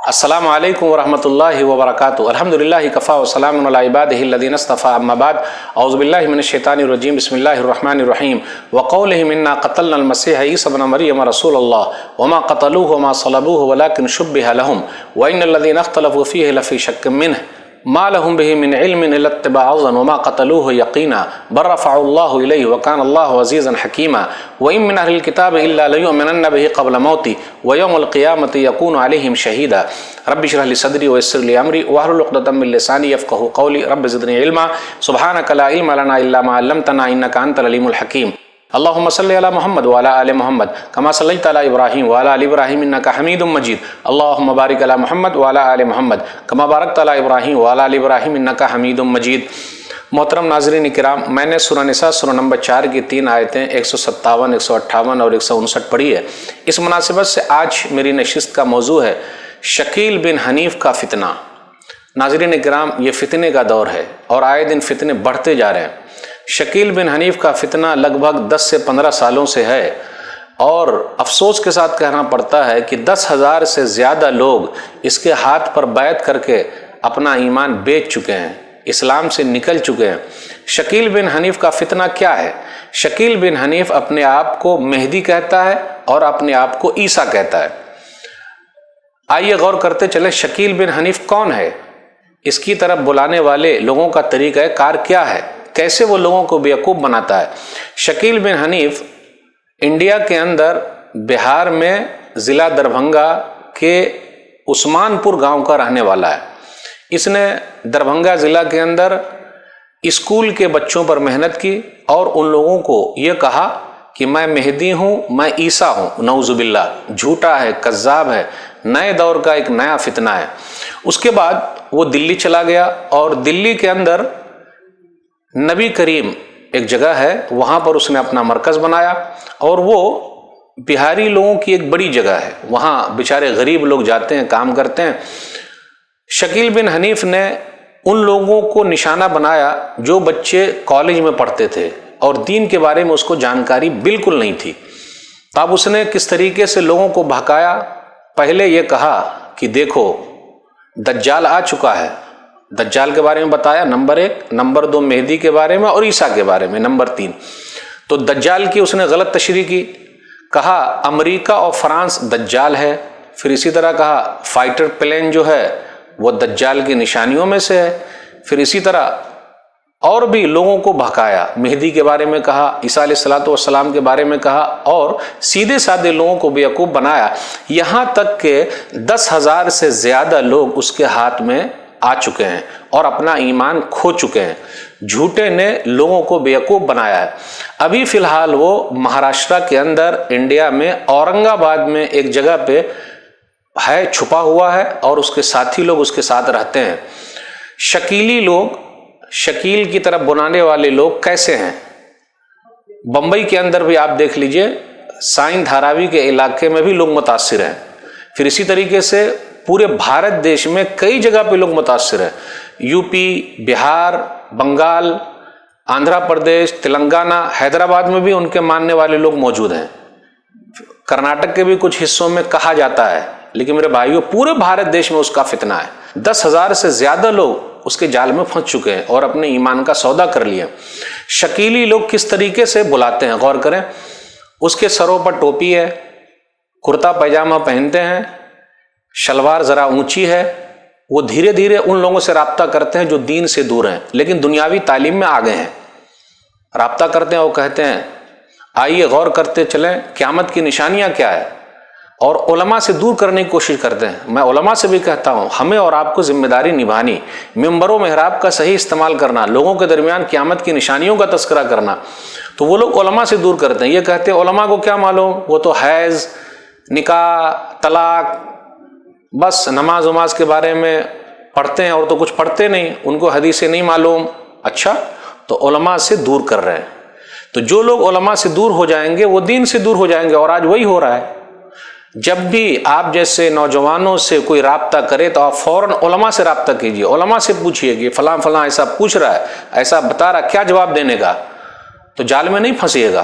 السلام علیکم ورحمۃ اللہ وبرکاتہ۔ الحمدللہ کفا وسلام علی عبادہ الذین اصطفیٰ، اما بعد، اعوذ باللہ من الشیطان الرجیم، بسم اللہ الرحمن الرحیم۔ وقولہم انا قتلنا المسیح عیسی ابن مریم رسول اللہ وما قتلوہ وما صلبوہ ولکن شبہ لہم وان الذین اختلفوا فیہ لفی شک منہ ما لهم به من علم الا اتباع الظن وما قتلوه يقینا بل رفعه الله الیہ وکان اللہ عزیزا حکیما وان من اہل الکتاب الا لیؤمنن به قبل موتی ویوم القیامة یکون علیہم شہیدا رب اشرح لی صدری ویسر لی امری واحلل عقدۃ من لسانی یفقهوا قولی رب زدنی علما سبحانک لا علم لنا الا ما علمتنا انک انت العلیم الحکیم۔ اللہم صلی علی محمد وعلی آل محمد کما صلیت علی ابراہیم وعلی آل ابراہیم انک حمید مجید۔ اللہم بارک علی محمد وعلی آل محمد کما بارکت علی ابراہیم وعلی آل ابراہیم انک حمید مجید۔ محترم ناظرین کرام، میں نے سورہ نساء سورہ نمبر 4 کی 3 آیتیں 157، 158 اور 159 پڑھی ہے۔ اس مناسبت سے آج میری نشست کا موضوع ہے شکیل بن حنیف کا فتنہ۔ ناظرین کرام، یہ فتنے کا دور ہے اور آئے دن فتنے بڑھتے جا رہے ہیں۔ شکیل بن حنیف کا فتنہ لگ بھگ 10 سے 15 سالوں سے ہے اور افسوس کے ساتھ کہنا پڑتا ہے کہ 10,000 سے زیادہ لوگ اس کے ہاتھ پر بیعت کر کے اپنا ایمان بیچ چکے ہیں، اسلام سے نکل چکے ہیں۔ شکیل بن حنیف کا فتنہ کیا ہے؟ شکیل بن حنیف اپنے آپ کو مہدی کہتا ہے اور اپنے آپ کو عیسیٰ کہتا ہے۔ آئیے غور کرتے چلیں شکیل بن حنیف کون ہے، اس کی طرف بلانے والے لوگوں کا طریقہ کار کیا ہے، کیسے وہ لوگوں کو بیوقوف بناتا ہے۔ شکیل بن حنیف انڈیا کے اندر بہار میں ضلع دربھنگا کے عثمان پور گاؤں کا رہنے والا ہے۔ اس نے دربھنگا ضلع کے اندر اسکول کے بچوں پر محنت کی اور ان لوگوں کو یہ کہا کہ میں مہدی ہوں، میں عیسیٰ ہوں۔ نعوذ باللہ، جھوٹا ہے، کذاب ہے، نئے دور کا ایک نیا فتنہ ہے۔ اس کے بعد وہ دلی چلا گیا اور دلی کے اندر نبی کریم ایک جگہ ہے، وہاں پر اس نے اپنا مرکز بنایا اور وہ بہاری لوگوں کی ایک بڑی جگہ ہے، وہاں بیچارے غریب لوگ جاتے ہیں، کام کرتے ہیں۔ شکیل بن حنیف نے ان لوگوں کو نشانہ بنایا جو بچے کالج میں پڑھتے تھے اور دین کے بارے میں اس کو جانکاری بالکل نہیں تھی۔ اب اس نے کس طریقے سے لوگوں کو بہکایا؟ پہلے یہ کہا کہ دیکھو دجال آ چکا ہے، دجال کے بارے میں بتایا نمبر 1، نمبر 2 مہدی کے بارے میں اور عیسیٰ کے بارے میں نمبر 3۔ تو دجال کی اس نے غلط تشریح کی، کہا امریکہ اور فرانس دجال ہے، پھر اسی طرح کہا فائٹر پلین جو ہے وہ دجال کی نشانیوں میں سے ہے، پھر اسی طرح اور بھی لوگوں کو بہکایا، مہدی کے بارے میں کہا، عیسیٰ علیہ الصلوۃ والسلام کے بارے میں کہا اور سیدھے سادے لوگوں کو بیوقوف بنایا، یہاں تک کہ 10,000 سے زیادہ لوگ اس کے ہاتھ میں آ چکے ہیں اور اپنا ایمان کھو چکے ہیں۔ جھوٹے نے لوگوں کو بیوقوف بنایا ہے۔ ابھی فی الحال وہ مہاراشٹرا کے اندر انڈیا میں اورنگ آباد میں ایک جگہ پہ ہے، چھپا ہوا ہے اور اس کے ساتھی لوگ اس کے ساتھ رہتے ہیں۔ شکیلی لوگ، شکیل کی طرف بنانے والے لوگ کیسے ہیں؟ بمبئی کے اندر بھی آپ دیکھ لیجئے، سائن دھاراوی کے علاقے میں بھی لوگ متاثر ہیں، پھر اسی طریقے سے پورے بھارت دیش میں کئی جگہ پہ لوگ متاثر ہیں، یو پی، بہار، بنگال، آندھرا پردیش، تلنگانہ، حیدرآباد میں بھی ان کے ماننے والے لوگ موجود ہیں، کرناٹک کے بھی کچھ حصوں میں کہا جاتا ہے، لیکن میرے بھائیوں پورے بھارت دیش میں اس کا فتنہ ہے۔ 10,000 سے زیادہ لوگ اس کے جال میں پھنس چکے ہیں اور اپنے ایمان کا سودا کر لیا۔ شکیلی لوگ کس طریقے سے بلاتے ہیں غور کریں۔ اس کے سروں پر ٹوپی ہے، کرتا پائجامہ پہنتے ہیں، شلوار ذرا اونچی ہے، وہ دھیرے دھیرے ان لوگوں سے رابطہ کرتے ہیں جو دین سے دور ہیں لیکن دنیاوی تعلیم میں آگے ہیں، رابطہ کرتے ہیں، وہ کہتے ہیں آئیے غور کرتے چلیں قیامت کی نشانیاں کیا ہے، اور علماء سے دور کرنے کی کوشش کرتے ہیں۔ میں علماء سے بھی کہتا ہوں ہمیں اور آپ کو ذمہ داری نبھانی، ممبر و محراب کا صحیح استعمال کرنا، لوگوں کے درمیان قیامت کی نشانیوں کا تذکرہ کرنا۔ تو وہ لوگ علماء سے دور کرتے ہیں، یہ کہتے ہیں علماء کو کیا معلوم، وہ تو حیض، نکاح، طلاق، بس نماز وماز کے بارے میں پڑھتے ہیں اور تو کچھ پڑھتے نہیں، ان کو حدیثیں نہیں معلوم۔ اچھا، تو علماء سے دور کر رہے ہیں۔ تو جو لوگ علماء سے دور ہو جائیں گے وہ دین سے دور ہو جائیں گے، اور آج وہی ہو رہا ہے۔ جب بھی آپ جیسے نوجوانوں سے کوئی رابطہ کرے تو آپ فوراً علماء سے رابطہ کیجئے، علماء سے پوچھئے کہ فلاں فلاں ایسا پوچھ رہا ہے، ایسا بتا رہا ہے، کیا جواب دینے کا، تو جال میں نہیں پھنسیے گا۔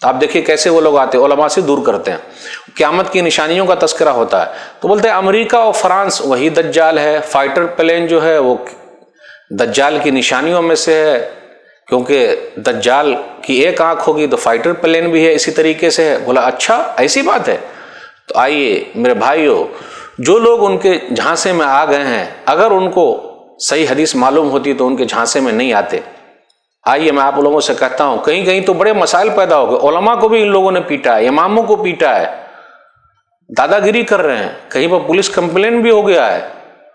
تو آپ دیکھیے کیسے وہ لوگ آتے ہیں، علماء سے دور کرتے ہیں، قیامت کی نشانیوں کا تذکرہ ہوتا ہے تو بولتے ہیں امریکہ اور فرانس وہی دجال ہے، فائٹر پلین جو ہے وہ دجال کی نشانیوں میں سے ہے، کیونکہ دجال کی ایک آنکھ ہوگی تو فائٹر پلین بھی ہے اسی طریقے سے ہے۔ بولا اچھا ایسی بات ہے؟ تو آئیے میرے بھائیوں، جو لوگ ان کے جھانسے میں آ گئے ہیں، اگر ان کو صحیح حدیث معلوم ہوتی تو ان کے جھانسے میں نہیں آتے۔ آئیے میں آپ لوگوں سے کہتا ہوں، کہیں کہیں تو بڑے مسائل پیدا ہو گئے، علماء کو بھی ان لوگوں نے پیٹا ہے، اماموں کو پیٹا ہے، دادا گیری کر رہے ہیں، کہیں پر پولیس کمپلین بھی ہو گیا ہے،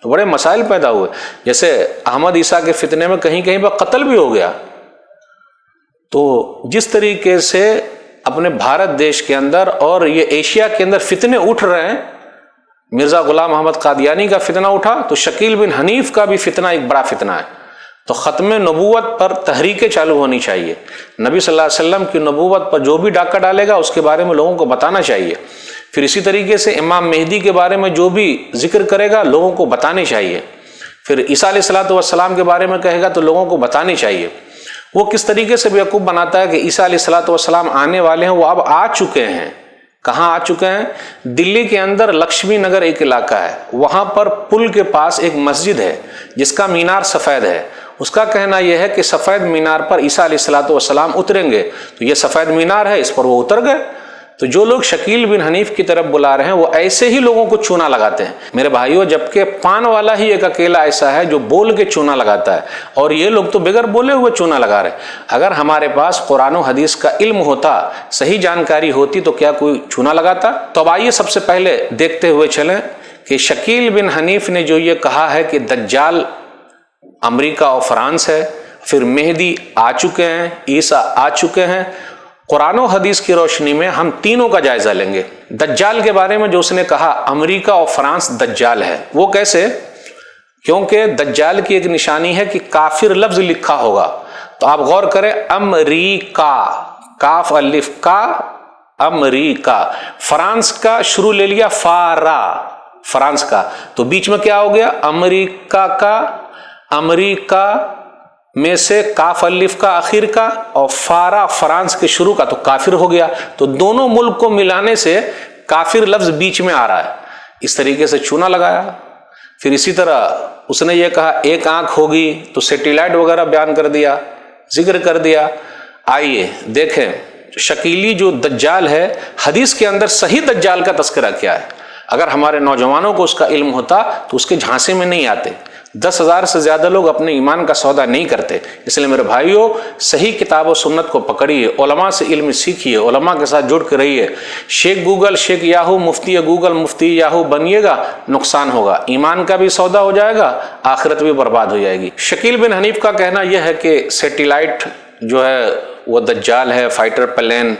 تو بڑے مسائل پیدا ہوئے۔ جیسے احمد عیسیٰ کے فتنے میں کہیں کہیں پر قتل بھی ہو گیا۔ تو جس طریقے سے اپنے بھارت دیش کے اندر اور یہ ایشیا کے اندر فتنے اٹھ رہے ہیں، مرزا غلام محمد قادیانی کا فتنہ اٹھا تو شکیل بن حنیف کا بھی فتنہ ایک بڑا فتنہ ہے۔ تو ختم نبوت پر تحریکیں چالو ہونی چاہیے، نبی صلی اللہ علیہ وسلم کی نبوت پر جو بھی ڈاکہ ڈالے گا اس کے بارے میں لوگوں کو بتانا چاہیے۔ پھر اسی طریقے سے امام مہدی کے بارے میں جو بھی ذکر کرے گا لوگوں کو بتانے چاہیے۔ پھر عیسیٰ علیہ الصلوۃ والسلام کے بارے میں کہے گا تو لوگوں کو بتانے چاہیے۔ وہ کس طریقے سے بیوقوف بناتا ہے کہ عیسیٰ علیہ الصلوۃ والسلام آنے والے ہیں، وہ اب آ چکے ہیں۔ کہاں آ چکے ہیں؟ دلی کے اندر لکشمی نگر ایک علاقہ ہے، وہاں پر پل کے پاس ایک مسجد ہے جس کا مینار سفید ہے۔ اس کا کہنا یہ ہے کہ سفید مینار پر عیسیٰ علیہ الصلوۃ والسلام اتریں گے، تو یہ سفید مینار ہے، اس پر وہ اتر گئے۔ تو جو لوگ شکیل بن حنیف کی طرف بلا رہے ہیں وہ ایسے ہی لوگوں کو چونا لگاتے ہیں میرے بھائیوں، جبکہ پان والا ہی ایک اکیلا ایسا ہے جو بول کے چونا لگاتا ہے، اور یہ لوگ تو بغیر بولے ہوئے چونا لگا رہے ہیں۔ اگر ہمارے پاس قرآن و حدیث کا علم ہوتا، صحیح جانکاری ہوتی تو کیا کوئی چونا لگاتا؟ تو اب آئیے سب سے پہلے دیکھتے ہوئے چلیں کہ شکیل بن حنیف نے جو یہ کہا ہے کہ دجال امریکہ اور فرانس ہے، پھر مہدی آ چکے ہیں، عیسیٰ آ چکے ہیں، قرآن و حدیث کی روشنی میں ہم تینوں کا جائزہ لیں گے۔ دجال کے بارے میں جو اس نے کہا امریکہ اور فرانس دجال ہے، وہ کیسے؟ کیونکہ دجال کی ایک نشانی ہے کہ کافر لفظ لکھا ہوگا۔ تو آپ غور کریں، امریکہ، کاف الف کا، امریکہ، فرانس کا شروع لے لیا فارا، فرانس کا، تو بیچ میں کیا ہو گیا؟ امریکہ کا، امریکہ میں سے کاف الف کا آخر کا، اور فارا فرانس کے شروع کا، تو کافر ہو گیا۔ تو دونوں ملک کو ملانے سے کافر لفظ بیچ میں آ رہا ہے، اس طریقے سے چونا لگایا۔ پھر اسی طرح اس نے یہ کہا ایک آنکھ ہوگی، تو سیٹلائٹ وغیرہ بیان کر دیا، ذکر کر دیا۔ آئیے دیکھیں شکیلی جو دجال ہے، حدیث کے اندر صحیح دجال کا تذکرہ کیا ہے؟ اگر ہمارے نوجوانوں کو اس کا علم ہوتا تو اس کے جھانسے میں نہیں آتے۔ 10,000 سے زیادہ لوگ اپنے ایمان کا سودا نہیں کرتے۔ اس لیے میرے بھائیوں، صحیح کتاب و سنت کو پکڑیے، علماء سے علم سیکھیے، علماء کے ساتھ جڑ کے رہیے۔ شیخ گوگل، شیخ یاہو، مفتی گوگل، مفتی یاہو بنیے گا، نقصان ہوگا، ایمان کا بھی سودا ہو جائے گا، آخرت بھی برباد ہو جائے گی۔ شکیل بن حنیف کا کہنا یہ ہے کہ سیٹلائٹ جو ہے وہ دجال ہے، فائٹر پلین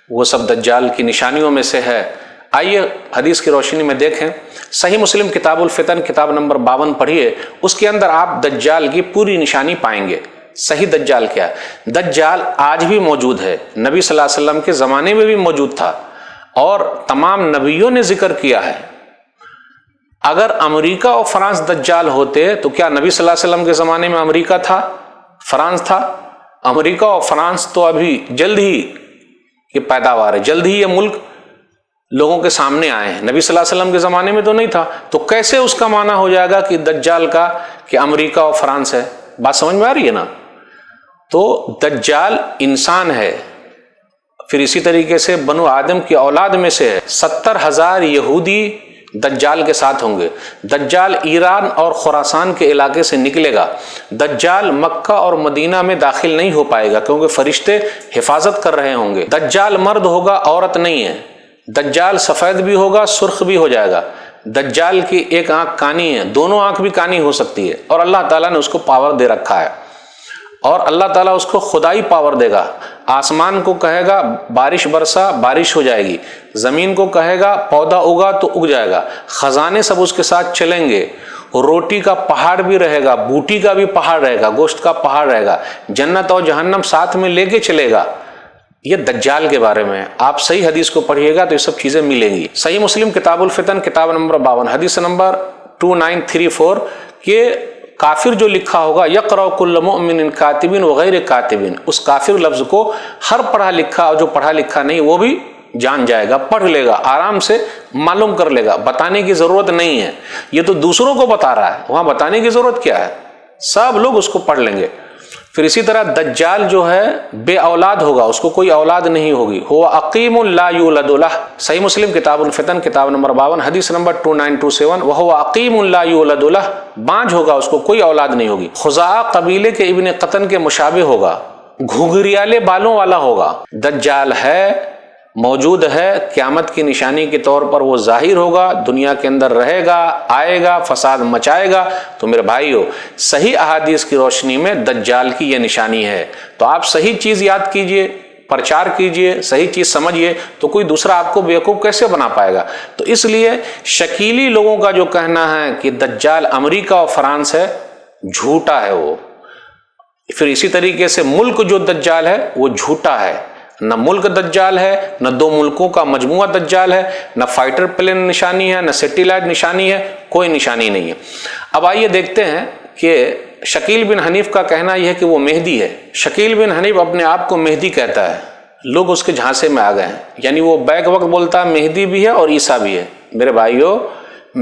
وہ سب دجال کی نشانیوں میں سے ہے۔ آئیے حدیث کی روشنی میں دیکھیں، صحیح مسلم کتاب الفتن کتاب نمبر 52 پڑھیے، اس کے اندر آپ دجال کی پوری نشانی پائیں گے۔ صحیح دجال کیا ہے؟ دجال آج بھی موجود ہے، نبی صلی اللہ علیہ وسلم کے زمانے میں بھی موجود تھا، اور تمام نبیوں نے ذکر کیا ہے۔ اگر امریکہ اور فرانس دجال ہوتے تو کیا نبی صلی اللہ علیہ وسلم کے زمانے میں امریکہ تھا، فرانس تھا؟ امریکہ اور فرانس تو ابھی جلد ہی یہ پیداوار ہے، جلد ہی یہ ملک لوگوں کے سامنے آئے ہیں، نبی صلی اللہ علیہ وسلم کے زمانے میں تو نہیں تھا۔ تو کیسے اس کا معنی ہو جائے گا کہ دجال کا کہ امریکہ اور فرانس ہے؟ بات سمجھ میں آ رہی ہے نا؟ تو دجال انسان ہے، پھر اسی طریقے سے بنو آدم کی اولاد میں سے ہے۔ 70,000 یہودی دجال کے ساتھ ہوں گے۔ دجال ایران اور خراسان کے علاقے سے نکلے گا۔ دجال مکہ اور مدینہ میں داخل نہیں ہو پائے گا کیونکہ فرشتے حفاظت کر رہے ہوں گے۔ دجال مرد ہوگا، عورت نہیں ہے۔ دجال سفید بھی ہوگا، سرخ بھی ہو جائے گا۔ دجال کی ایک آنکھ کانی ہے، دونوں آنکھ بھی کانی ہو سکتی ہے، اور اللہ تعالیٰ نے اس کو پاور دے رکھا ہے، اور اللہ تعالیٰ اس کو خدائی پاور دے گا۔ آسمان کو کہے گا بارش برسا، بارش ہو جائے گی، زمین کو کہے گا پودا اگا تو اگ جائے گا، خزانے سب اس کے ساتھ چلیں گے، روٹی کا پہاڑ بھی رہے گا، بوٹی کا بھی پہاڑ رہے گا، گوشت کا پہاڑ رہے گا، جنت اور جہنم ساتھ میں لے کے چلے گا۔ یہ دجال کے بارے میں آپ صحیح حدیث کو پڑھیے گا تو یہ سب چیزیں ملیں گی۔ صحیح مسلم کتاب الفتن کتاب نمبر 52 حدیث نمبر 2934 کہ کافر جو لکھا ہوگا یقرأ کل مؤمن کاتبین وغیر کاتبین، اس کافر لفظ کو ہر پڑھا لکھا اور جو پڑھا لکھا نہیں وہ بھی جان جائے گا، پڑھ لے گا، آرام سے معلوم کر لے گا، بتانے کی ضرورت نہیں ہے، یہ تو دوسروں کو بتا رہا ہے، وہاں بتانے کی ضرورت کیا ہے، سب لوگ اس کو پڑھ لیں گے۔ پھر اسی طرح دجال جو ہے بے اولاد ہوگا، اس کو کوئی اولاد نہیں ہوگی، هو عقیم لا یولد له، صحیح مسلم کتاب الفتن کتاب نمبر 52 حدیث نمبر 2927، وهو عقیم لا یولد له، بانج ہوگا، اس کو کوئی اولاد نہیں ہوگی۔ خزاعہ قبیلے کے ابن قطن کے مشابہ ہوگا، گھگریالے بالوں والا ہوگا۔ دجال ہے، موجود ہے، قیامت کی نشانی کے طور پر وہ ظاہر ہوگا، دنیا کے اندر رہے گا، آئے گا، فساد مچائے گا۔ تو میرے بھائیو، صحیح احادیث کی روشنی میں دجال کی یہ نشانی ہے، تو آپ صحیح چیز یاد کیجئے، پرچار کیجئے، صحیح چیز سمجھیے، تو کوئی دوسرا آپ کو بیوقوف کیسے بنا پائے گا۔ تو اس لیے شکیلی لوگوں کا جو کہنا ہے کہ دجال امریکہ اور فرانس ہے، جھوٹا ہے وہ۔ پھر اسی طریقے سے ملک جو دجال ہے وہ جھوٹا ہے، نہ ملک دجال ہے، نہ دو ملکوں کا مجموعہ دجال ہے، نہ فائٹر پلین نشانی ہے، نہ سیٹیلائٹ نشانی ہے، کوئی نشانی نہیں ہے۔ اب آئیے دیکھتے ہیں کہ شکیل بن حنیف کا کہنا یہ ہے کہ وہ مہدی ہے۔ شکیل بن حنیف اپنے آپ کو مہدی کہتا ہے، لوگ اس کے جھانسے میں آ گئے ہیں، یعنی وہ بیک وقت بولتا ہے مہدی بھی ہے اور عیسیٰ بھی ہے۔ میرے بھائیو،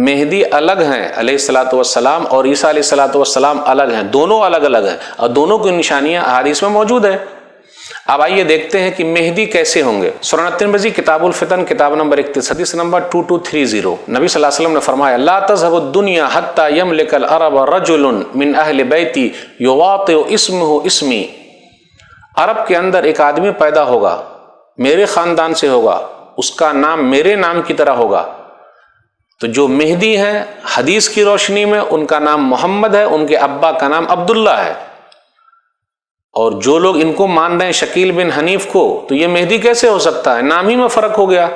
مہدی الگ ہیں علیہ الصلاۃ والسلام، اور عیسیٰ علیہ الصلاۃ والسلام الگ ہیں، دونوں الگ الگ ہیں، اور دونوں کی نشانیاں احادیث میں موجود ہیں۔ اب آئیے دیکھتے ہیں کہ مہدی کیسے ہوں گے۔ سنن ترمذی کتاب الفتن کتاب نمبر 31 حدیث نمبر 2230، نبی صلی اللہ علیہ وسلم نے فرمایا لا تذهب الدنيا حتى يملك العرب رجل من اہل بیتی یواطئ اسمه اسمی، عرب کے اندر ایک آدمی پیدا ہوگا، میرے خاندان سے ہوگا، اس کا نام میرے نام کی طرح ہوگا۔ تو جو مہدی ہیں حدیث کی روشنی میں ان کا نام محمد ہے، ان کے ابا کا نام عبداللہ ہے، اور جو لوگ ان کو مان رہے ہیں شکیل بن حنیف کو، تو یہ مہدی کیسے ہو سکتا ہے؟ نام ہی میں فرق ہو گیا۔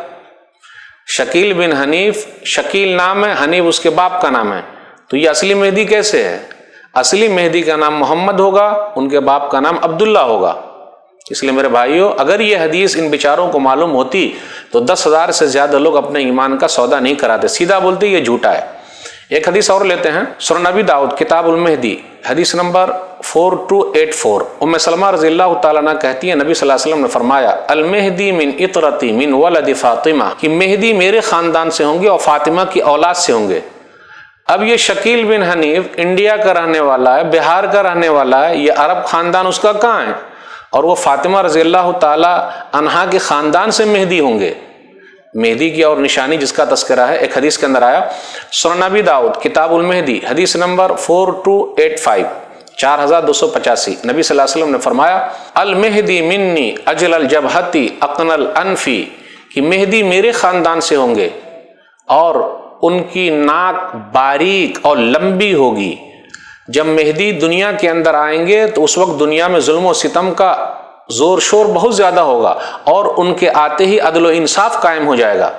شکیل بن حنیف، شکیل نام ہے، حنیف اس کے باپ کا نام ہے، تو یہ اصلی مہدی کیسے ہے؟ اصلی مہدی کا نام محمد ہوگا، ان کے باپ کا نام عبداللہ ہوگا۔ اس لیے میرے بھائیوں، اگر یہ حدیث ان بیچاروں کو معلوم ہوتی تو 10,000 سے زیادہ لوگ اپنے ایمان کا سودا نہیں کراتے، سیدھا بولتے یہ جھوٹا ہے۔ ایک حدیث اور لیتے ہیں، سنن نبی داؤد کتاب المہدی حدیث نمبر 4284، ام سلمہ رضی اللہ تعالیٰ عنہ کہتی ہیں نبی صلی اللہ علیہ وسلم نے فرمایا المہدی من اطرتی من ولد فاطمہ، کہ مہدی میرے خاندان سے ہوں گے اور فاطمہ کی اولاد سے ہوں گے۔ اب یہ شکیل بن حنیف انڈیا کا رہنے والا ہے، بہار کا رہنے والا ہے، یہ عرب خاندان اس کا کہاں ہے؟ اور وہ فاطمہ رضی اللہ تعالیٰ عنہا کے خاندان سے مہدی ہوں گے۔ مہدی کی اور نشانی جس کا تذکرہ ہے ایک حدیث کے اندر آیا، سنن نبی داؤد کتاب المہدی حدیث نمبر 4285 4285، نبی صلی اللہ علیہ وسلم نے فرمایا المہدی منی اجل الجبہتی اقن الانفی، کہ مہدی میرے خاندان سے ہوں گے اور ان کی ناک باریک اور لمبی ہوگی۔ جب مہدی دنیا کے اندر آئیں گے تو اس وقت دنیا میں ظلم و ستم کا زور شور بہت زیادہ ہوگا، اور ان کے آتے ہی عدل و انصاف قائم ہو جائے گا،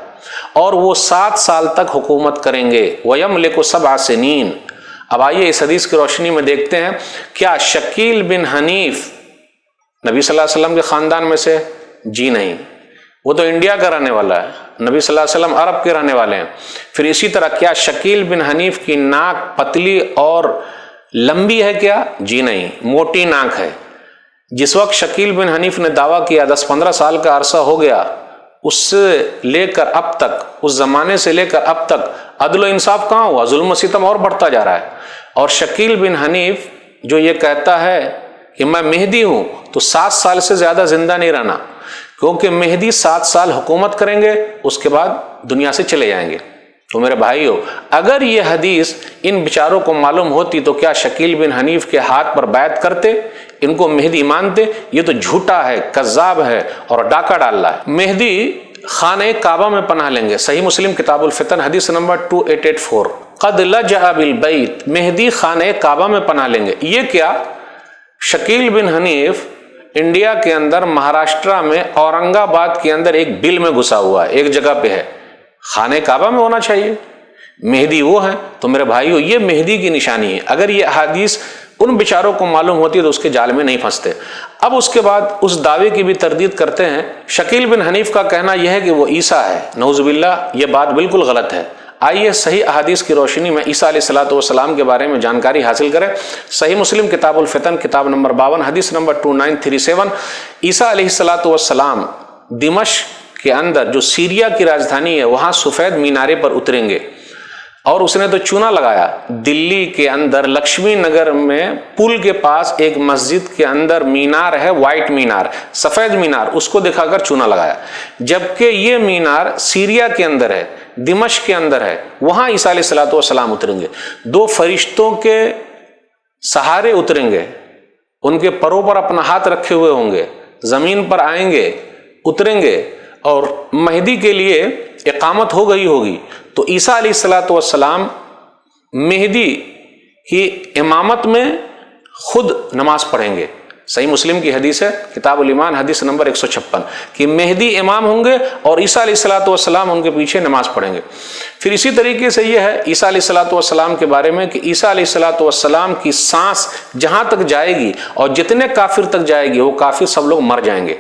اور وہ 7 سال تک حکومت کریں گے۔ وَيَمْلِكُ 7 سنین۔ اب آئیے اس حدیث کی روشنی میں دیکھتے ہیں، کیا شکیل بن حنیف نبی صلی اللہ علیہ وسلم کے خاندان میں سے؟ جی نہیں، وہ تو انڈیا کا رہنے والا ہے، نبی صلی اللہ علیہ وسلم عرب کے رہنے والے ہیں۔ پھر اسی طرح کیا شکیل بن حنیف کی ناک پتلی اور لمبی ہے کیا؟ جی نہیں، موٹی ناک ہے۔ جس وقت شکیل بن حنیف نے دعویٰ کیا 10-15 سال کا عرصہ ہو گیا، اس سے لے کر اب تک، اس زمانے سے لے کر اب تک عدل و انصاف کہاں ہوا؟ ظلم و ستم اور بڑھتا جا رہا ہے۔ اور شکیل بن حنیف جو یہ کہتا ہے کہ میں مہدی ہوں، تو 7 سال سے زیادہ زندہ نہیں رہنا، کیونکہ مہدی 7 سال حکومت کریں گے، اس کے بعد دنیا سے چلے جائیں گے۔ تو میرے بھائیو، اگر یہ حدیث ان بیچاروں کو معلوم ہوتی تو کیا شکیل بن حنیف کے ہاتھ پر بیعت کرتے، ان کو مہدی مانتے؟ یہ تو جھوٹا ہے، کذاب ہے اور ڈاکہ ڈال رہا ہے۔ مہدی خانہ کعبہ میں پناہ لیں گے، صحیح مسلم کتاب الفتن حدیث نمبر 2884، قد لجأ بالبیت، مہدی خانہ کعبہ میں پناہ لیں گے۔ یہ کیا؟ شکیل بن حنیف انڈیا کے اندر مہاراشٹرا میں اورنگ آباد کے اندر ایک بل میں گھسا ہوا ہے، ایک جگہ پہ ہے، خانہ کعبہ میں ہونا چاہیے، مہدی وہ ہے۔ تو میرے بھائیو، یہ مہدی کی نشانی ہے۔ اگر یہ احادیث ان بیچاروں کو معلوم ہوتی ہے تو اس کے جال میں نہیں پھنستے۔ اب اس کے بعد اس دعوے کی بھی تردید کرتے ہیں۔ شکیل بن حنیف کا کہنا یہ ہے کہ وہ عیسیٰ ہے، نعوذ باللہ، یہ بات بالکل غلط ہے۔ آئیے صحیح احادیث کی روشنی میں عیسیٰ علیہ الصلوۃ والسلام کے بارے میں جانکاری حاصل کریں۔ صحیح مسلم کتاب الفتن کتاب نمبر 52 حدیث نمبر 2937، عیسیٰ علیہ الصلوۃ والسلام دمشق کے اندر جو سیریا کی راجدھانی ہے وہاں سفید مینارے پر اتریں گے، اور اس نے تو چونا لگایا۔ دلی کے اندر لکشمی نگر میں پل کے پاس ایک مسجد کے اندر مینار ہے، وائٹ مینار، سفید مینار، اس کو دکھا کر چونا لگایا، جبکہ یہ مینار سیریا کے اندر ہے، دمشق کے اندر ہے، وہاں عیسیٰ علیہ الصلوۃ والسلام اتریں گے، 2 فرشتوں کے سہارے اتریں گے، ان کے پروں پر اپنا ہاتھ رکھے ہوئے ہوں گے، زمین پر آئیں گے، اتریں گے، اور مہدی کے لیے اقامت ہو گئی ہوگی تو عیسیٰ علیہ الصلوۃ والسلام مہدی کی امامت میں خود نماز پڑھیں گے۔ صحیح مسلم کی حدیث ہے کتاب الایمان حدیث نمبر 156 کہ مہدی امام ہوں گے اور عیسیٰ علیہ الصلوۃ والسلام ان کے پیچھے نماز پڑھیں گے۔ پھر اسی طریقے سے یہ ہے عیسیٰ علیہ الصلوۃ والسلام کے بارے میں کہ عیسیٰ علیہ الصلوۃ والسلام کی سانس جہاں تک جائے گی اور جتنے کافر تک جائے گی وہ کافر سب لوگ مر جائیں گے۔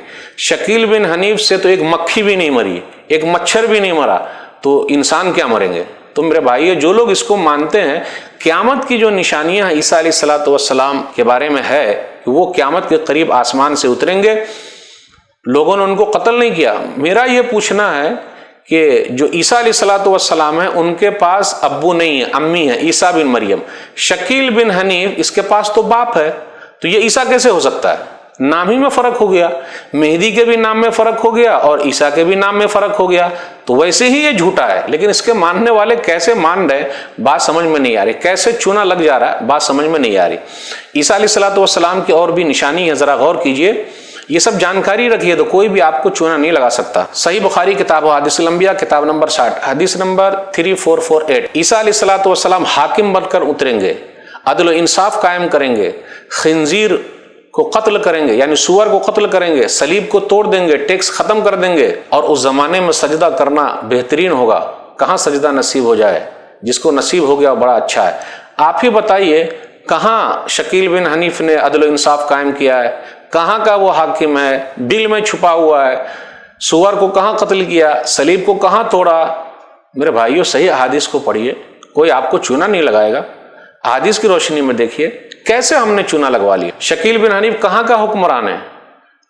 شکیل بن حنیف سے تو ایک مکھی بھی نہیں مری، ایک مچھر بھی نہیں مرا، تو انسان کیا مریں گے؟ تو میرے بھائی جو لوگ اس کو مانتے ہیں قیامت کی جو نشانیاں عیسیٰ علیہ الصلوۃ والسلام کے بارے میں ہے کہ وہ قیامت کے قریب آسمان سے اتریں گے، لوگوں نے ان کو قتل نہیں کیا۔ میرا یہ پوچھنا ہے کہ جو عیسیٰ علیہ الصلوۃ والسلام ہیں ان کے پاس ابو نہیں ہے، امی ہے، عیسیٰ بن مریم۔ شکیل بن حنیف اس کے پاس تو باپ ہے، تو یہ عیسیٰ کیسے ہو سکتا ہے؟ نام ہی میں فرق ہو گیا، مہدی کے بھی نام میں فرق ہو گیا اور عیسیٰ کے بھی نام میں فرق ہو گیا، تو ویسے ہی یہ جھوٹا ہے۔ لیکن اس کے ماننے والے کیسے مان رہے بات سمجھ میں نہیں آ رہی، کیسے چونا لگ جا رہا ہے بات سمجھ میں نہیں آ رہی۔ عیسیٰ علیہ الصلوۃ والسلام کی اور بھی نشانی ہے، ذرا غور کیجئے، یہ سب جانکاری رکھیے تو کوئی بھی آپ کو چونا نہیں لگا سکتا۔ صحیح بخاری کتاب حدیث الانبیاء کتاب نمبر 60 حدیث نمبر 3448، عیسیٰ علیہ الصلوۃ والسلام حاکم بن کر اتریں گے، عدل و انصاف قائم کریں گے، خنزیر کو قتل کریں گے یعنی سور کو قتل کریں گے، صلیب کو توڑ دیں گے، ٹیکس ختم کر دیں گے، اور اس زمانے میں سجدہ کرنا بہترین ہوگا۔ کہاں سجدہ نصیب ہو جائے، جس کو نصیب ہو گیا بڑا اچھا ہے۔ آپ ہی بتائیے کہاں شکیل بن حنیف نے عدل و انصاف قائم کیا ہے، کہاں کا وہ حاکم ہے، دل میں چھپا ہوا ہے، سور کو کہاں قتل کیا، صلیب کو کہاں توڑا؟ میرے بھائیوں صحیح احادیث کو پڑھیے، کوئی آپ کو چونا نہیں لگائے گا۔ احادیث کی روشنی میں دیکھیے کیسے ہم نے چونا لگوا لیا۔ شکیل بن حنیف کہاں کا حکمران ہے؟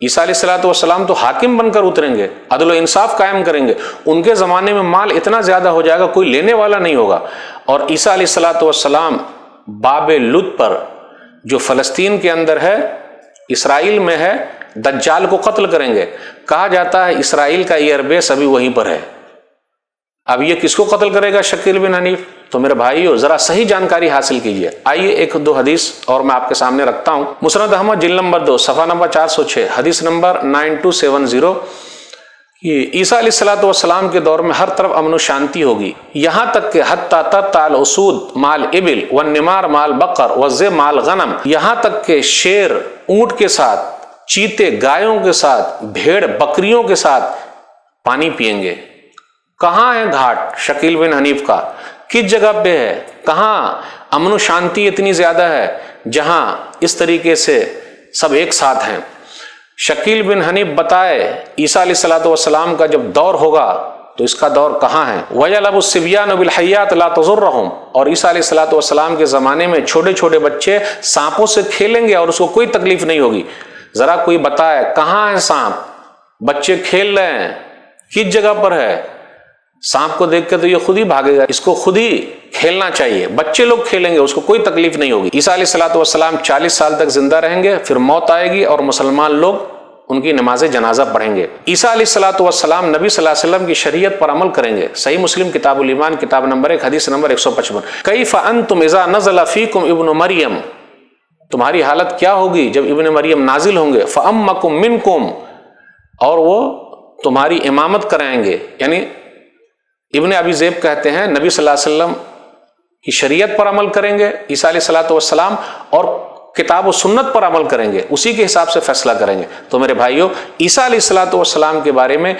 عیسیٰ علیہ الصلوۃ والسلام تو حاکم بن کر اتریں گے، عدل و انصاف قائم کریں گے، ان کے زمانے میں مال اتنا زیادہ ہو جائے گا کوئی لینے والا نہیں ہوگا، اور عیسیٰ علیہ الصلوۃ والسلام باب لد پر جو فلسطین کے اندر ہے، اسرائیل میں ہے، دجال کو قتل کریں گے۔ کہا جاتا ہے اسرائیل کا ایئر بیس ابھی وہیں پر ہے۔ اب یہ کس کو قتل کرے گا شکیل بن حنیف؟ تو میرے بھائیو ذرا صحیح جانکاری حاصل کیجئے۔ آئیے 1-2 حدیث اور میں آپ کے سامنے رکھتا ہوں۔ مسند احمد جلد نمبر 2 صفحہ نمبر 406 حدیث نمبر 9270 کہ عیسیٰ علیہ الصلوۃ والسلام کے دور میں ہر طرف امن و شانتی ہوگی، یہاں تک کہ حتی ترتع الاسود مال ابل والنمار مال بقر والذئب مال غنم، یہاں تک کہ شیر اونٹ کے ساتھ، چیتے گایوں کے ساتھ، بھیڑ بکریوں کے ساتھ پانی پئیں گے۔ کہاں ہے گھاٹ شکیل بن حنیف کا؟ کس جگہ پہ ہے؟ کہاں امن و شانتی اتنی زیادہ ہے جہاں اس طریقے سے سب ایک ساتھ ہیں؟ شکیل بن حنیف بتائے عیسیٰ علیہ الصلوۃ والسلام کا جب دور ہوگا تو اس کا دور کہاں ہے؟ وَيَلَبُ الصِّبْيَانُ بِالْحَيَّاتِ لَا تَضُرُّهُمْ، اور عیسیٰ علیہ الصلوۃ والسلام کے زمانے میں چھوٹے چھوٹے بچے سانپوں سے کھیلیں گے اور اس کو کوئی تکلیف نہیں ہوگی۔ ذرا کوئی بتائے کہاں ہے سانپ؟ بچے کھیل رہے ہیں، کس جگہ پر ہے؟ سانپ کو دیکھ کے تو یہ خود ہی بھاگے گا، اس کو خود ہی کھیلنا چاہیے، بچے لوگ کھیلیں گے، اس کو کوئی تکلیف نہیں ہوگی۔ عیسیٰ علیہ الصلوۃ والسلام 40 سال تک زندہ رہیں گے، پھر موت آئے گی اور مسلمان لوگ ان کی نماز جنازہ پڑھیں گے۔ عیسیٰ علیہ الصلوۃ والسلام نبی صلی اللہ علیہ وسلم کی شریعت پر عمل کریں گے۔ صحیح مسلم کتاب الایمان کتاب نمبر 1 حدیث نمبر 155 کیف انتم اذا نزل فیکم ابن مریم، تمہاری حالت کیا ہوگی جب ابن مریم نازل ہوں گے، فامکم منکم، اور وہ تمہاری امامت کرائیں گے۔ یعنی ابن ابی ذئب کہتے ہیں نبی صلی اللہ علیہ وسلم کی شریعت پر عمل کریں گے عیسیٰ علیہ الصلوۃ والسلام، اور کتاب و سنت پر عمل کریں گے، اسی کے حساب سے فیصلہ کریں گے۔ تو میرے بھائیوں عیسیٰ علیہ الصلوۃ والسلام کے بارے میں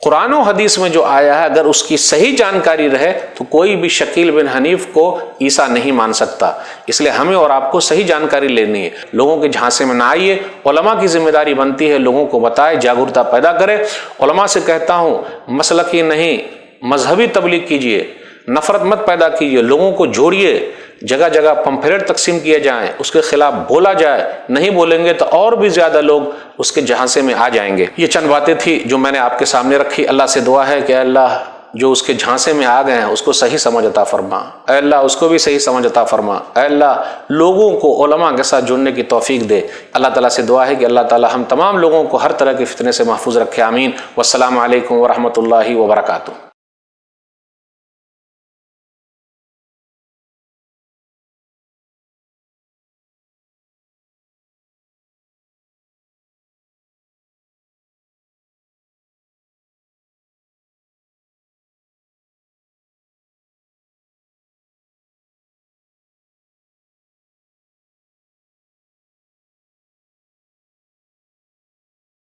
قرآن و حدیث میں جو آیا ہے اگر اس کی صحیح جانکاری رہے تو کوئی بھی شکیل بن حنیف کو عیسیٰ نہیں مان سکتا۔ اس لیے ہمیں اور آپ کو صحیح جانکاری لینی ہے، لوگوں کے جھانسے میں نہ آئیے۔ علماء کی ذمہ داری بنتی ہے لوگوں کو بتائے، جاگرتا پیدا کرے۔ علماء سے کہتا ہوں مسلکی نہیں مذہبی تبلیغ کیجئے، نفرت مت پیدا کیجیے، لوگوں کو جوڑیے، جگہ جگہ پمفلیٹ تقسیم کیے جائیں، اس کے خلاف بولا جائے، نہیں بولیں گے تو اور بھی زیادہ لوگ اس کے جھانسے میں آ جائیں گے۔ یہ چند باتیں تھی جو میں نے آپ کے سامنے رکھی۔ اللہ سے دعا ہے کہ اے اللہ جو اس کے جھانسے میں آ گئے ہیں اس کو صحیح سمجھ عطا فرما، اے اللہ اس کو بھی صحیح سمجھ عطا فرما، اے اللہ لوگوں کو علماء کے ساتھ جڑنے کی توفیق دے۔ اللہ تعالیٰ سے دعا ہے کہ اللہ تعالیٰ ہم تمام لوگوں کو ہر طرح کے فتنے سے محفوظ رکھے، آمین۔ والسلام علیکم ورحمۃ اللہ وبرکاتہ۔